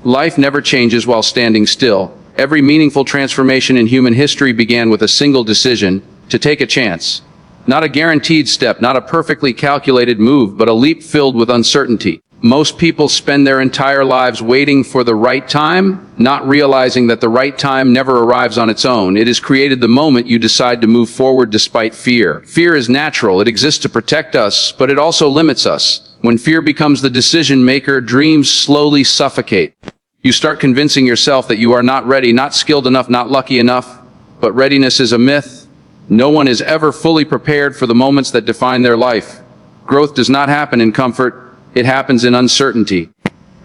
Life never changes while standing still. Every meaningful transformation in human history began with a single decision: to take a chance. Not a guaranteed step, not a perfectly calculated move, but a leap filled with uncertainty. Most people spend their entire lives waiting for the right time, not realizing that the right time never arrives on its own. It is created the moment you decide to move forward despite fear. Fear is natural. It exists to protect us, but it also limits us. When fear becomes the decision maker, dreams slowly suffocate. You start convincing yourself that you are not ready, not skilled enough, not lucky enough. But readiness is a myth. No one is ever fully prepared for the moments that define their life. Growth does not happen in comfort. It happens in uncertainty.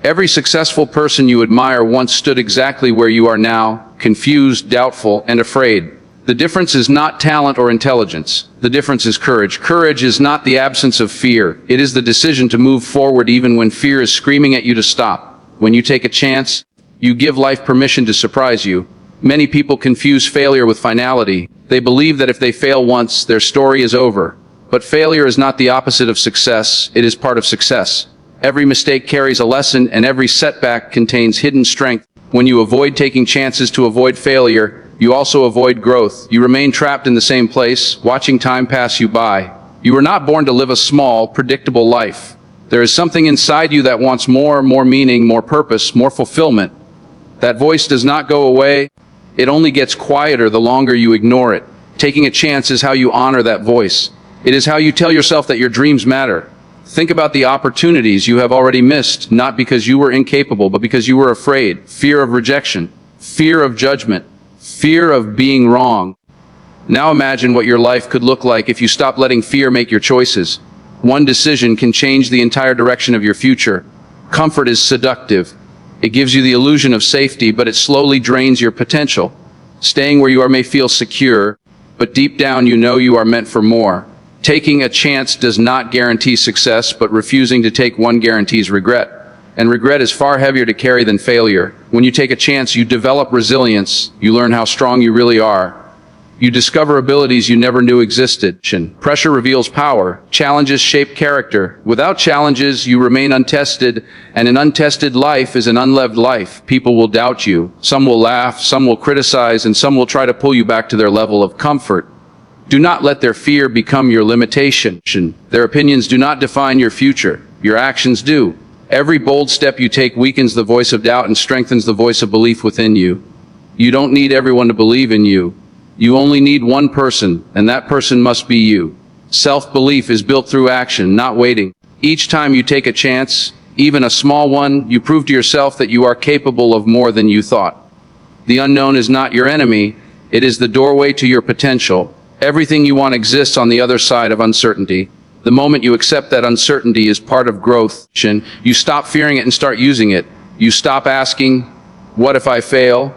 Every successful person you admire once stood exactly where you are now, confused, doubtful, and afraid. The difference is not talent or intelligence. The difference is courage. Courage is not the absence of fear. It is the decision to move forward even when fear is screaming at you to stop. When you take a chance, you give life permission to surprise you. Many people confuse failure with finality. They believe that if they fail once, their story is over. But failure is not the opposite of success. It is part of success. Every mistake carries a lesson, and every setback contains hidden strength. When you avoid taking chances to avoid failure, you also avoid growth. You remain trapped in the same place, watching time pass you by. You were not born to live a small, predictable life. There is something inside you that wants more meaning, more purpose, more fulfillment. That voice does not go away. It only gets quieter the longer you ignore it. Taking a chance is how you honor that voice. It is how you tell yourself that your dreams matter. Think about the opportunities you have already missed, not because you were incapable, but because you were afraid. Fear of rejection, fear of judgment, fear of being wrong. Now imagine what your life could look like if you stopped letting fear make your choices. One decision can change the entire direction of your future. Comfort is seductive. It gives you the illusion of safety, but it slowly drains your potential. Staying where you are may feel secure, but deep down you know you are meant for more. Taking a chance does not guarantee success, but refusing to take one guarantees regret. And regret is far heavier to carry than failure. When you take a chance, you develop resilience. You learn how strong you really are. You discover abilities you never knew existed. Pressure reveals power. Challenges shape character. Without challenges, you remain untested, and an untested life is an unlived life. People will doubt you. Some will laugh, some will criticize, and some will try to pull you back to their level of comfort. Do not let their fear become your limitation. Their opinions do not define your future. Your actions do. Every bold step you take weakens the voice of doubt and strengthens the voice of belief within you. You don't need everyone to believe in you. You only need one person, and that person must be you. Self-belief is built through action, not waiting. Each time you take a chance, even a small one, you prove to yourself that you are capable of more than you thought. The unknown is not your enemy. It is the doorway to your potential. Everything you want exists on the other side of uncertainty. The moment you accept that uncertainty is part of growth, you stop fearing it and start using it. You stop asking, what if I fail?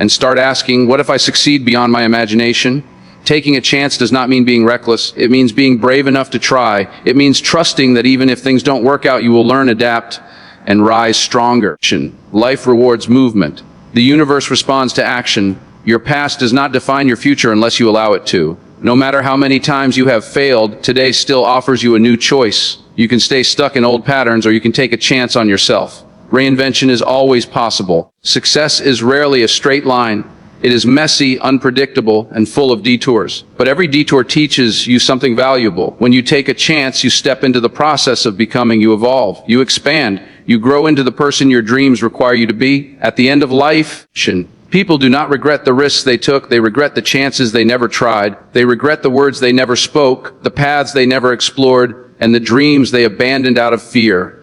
And start asking, what if I succeed beyond my imagination? Taking a chance does not mean being reckless. It means being brave enough to try. It means trusting that even if things don't work out, you will learn, adapt, and rise stronger. Life rewards movement. The universe responds to action. Your past does not define your future unless you allow it to. No matter how many times you have failed, today still offers you a new choice. You can stay stuck in old patterns, or you can take a chance on yourself. Reinvention is always possible. Success is rarely a straight line. It is messy, unpredictable, and full of detours. But every detour teaches you something valuable. When you take a chance, you step into the process of becoming. You evolve, you expand, you grow into the person your dreams require you to be. At the end of life, people do not regret the risks they took. They regret the chances they never tried. They regret the words they never spoke, the paths they never explored, and the dreams they abandoned out of fear.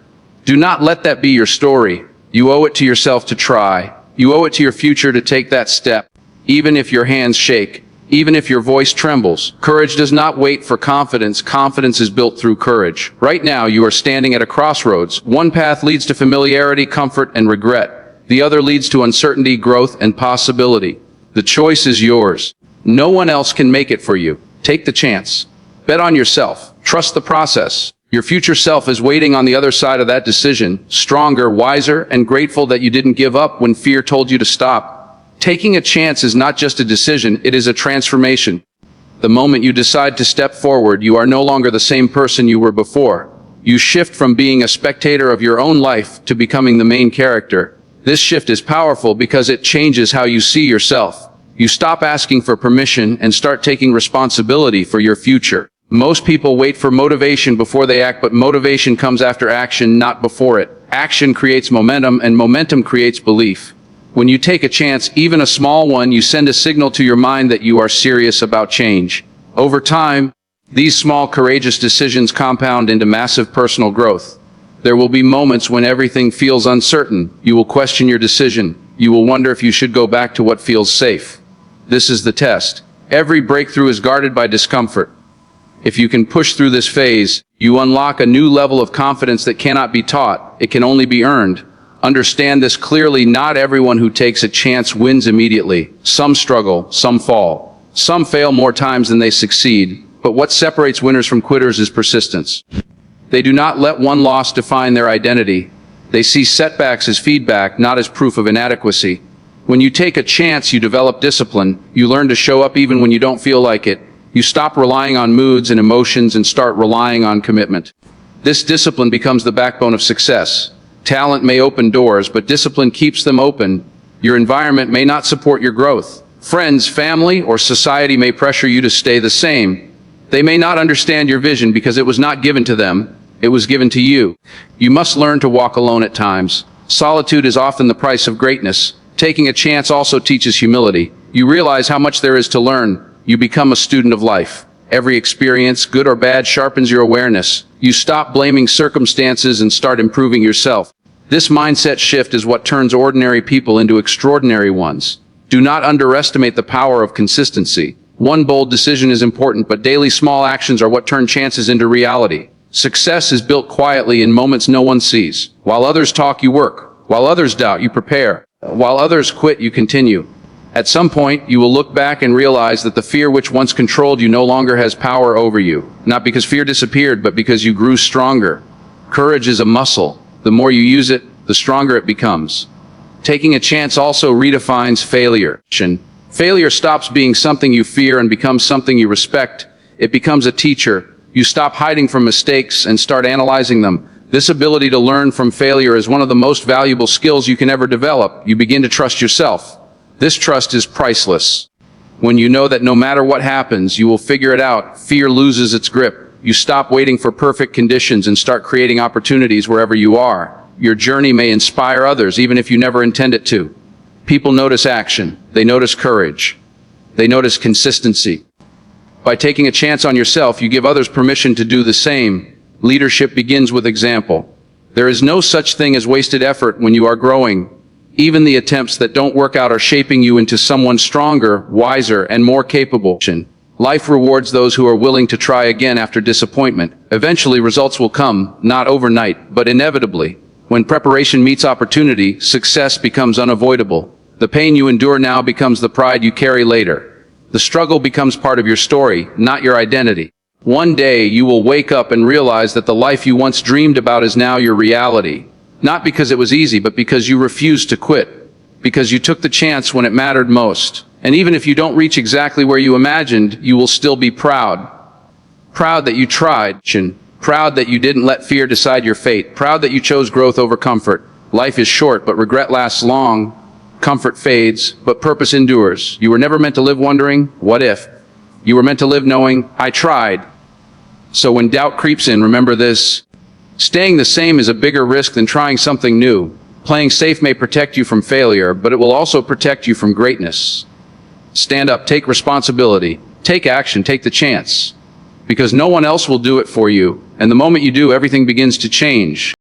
Do not let that be your story. You owe it to yourself to try. You owe it to your future to take that step. Even if your hands shake, even if your voice trembles. Courage does not wait for confidence. Confidence is built through courage. Right now, you are standing at a crossroads. One path leads to familiarity, comfort, and regret. The other leads to uncertainty, growth, and possibility. The choice is yours. No one else can make it for you. Take the chance. Bet on yourself. Trust the process. Your future self is waiting on the other side of that decision, stronger, wiser, and grateful that you didn't give up when fear told you to stop. Taking a chance is not just a decision, it is a transformation. The moment you decide to step forward, you are no longer the same person you were before. You shift from being a spectator of your own life to becoming the main character. This shift is powerful because it changes how you see yourself. You stop asking for permission and start taking responsibility for your future. Most people wait for motivation before they act, but motivation comes after action, not before it. Action creates momentum, and momentum creates belief. When you take a chance, even a small one, you send a signal to your mind that you are serious about change. Over time, these small, courageous decisions compound into massive personal growth. There will be moments when everything feels uncertain. You will question your decision. You will wonder if you should go back to what feels safe. This is the test. Every breakthrough is guarded by discomfort. If you can push through this phase, you unlock a new level of confidence that cannot be taught. It can only be earned. Understand this clearly. Not everyone who takes a chance wins immediately. Some struggle, some fall. Some fail more times than they succeed. But what separates winners from quitters is persistence. They do not let one loss define their identity. They see setbacks as feedback, not as proof of inadequacy. When you take a chance, you develop discipline. You learn to show up even when you don't feel like it. You stop relying on moods and emotions and start relying on commitment. This discipline becomes the backbone of success. Talent may open doors, but discipline keeps them open. Your environment may not support your growth. Friends, family, or society may pressure you to stay the same. They may not understand your vision because it was not given to them. It was given to you. You must learn to walk alone at times. Solitude is often the price of greatness. Taking a chance also teaches humility. You realize how much there is to learn. You become a student of life. Every experience, good or bad, sharpens your awareness. You stop blaming circumstances and start improving yourself. This mindset shift is what turns ordinary people into extraordinary ones. Do not underestimate the power of consistency. One bold decision is important, but daily small actions are what turn chances into reality. Success is built quietly in moments no one sees. While others talk, you work. While others doubt, you prepare. While others quit, you continue. At some point, you will look back and realize that the fear which once controlled you no longer has power over you. Not because fear disappeared, but because you grew stronger. Courage is a muscle. The more you use it, the stronger it becomes. Taking a chance also redefines failure. Failure stops being something you fear and becomes something you respect. It becomes a teacher. You stop hiding from mistakes and start analyzing them. This ability to learn from failure is one of the most valuable skills you can ever develop. You begin to trust yourself. This trust is priceless. When you know that no matter what happens, you will figure it out, fear loses its grip. You stop waiting for perfect conditions and start creating opportunities wherever you are. Your journey may inspire others, even if you never intend it to. People notice action. They notice courage. They notice consistency. By taking a chance on yourself, you give others permission to do the same. Leadership begins with example. There is no such thing as wasted effort when you are growing. Even the attempts that don't work out are shaping you into someone stronger, wiser, and more capable. Life rewards those who are willing to try again after disappointment. Eventually, results will come, not overnight, but inevitably. When preparation meets opportunity, success becomes unavoidable. The pain you endure now becomes the pride you carry later. The struggle becomes part of your story, not your identity. One day, you will wake up and realize that the life you once dreamed about is now your reality. Not because it was easy, but because you refused to quit. Because you took the chance when it mattered most. And even if you don't reach exactly where you imagined, you will still be proud. Proud that you tried. Proud that you didn't let fear decide your fate. Proud that you chose growth over comfort. Life is short, but regret lasts long. Comfort fades, but purpose endures. You were never meant to live wondering, what if? You were meant to live knowing, I tried. So when doubt creeps in, remember this. Staying the same is a bigger risk than trying something new. Playing safe may protect you from failure, but it will also protect you from greatness. Stand up, take responsibility, take action, take the chance. Because no one else will do it for you, and the moment you do, everything begins to change.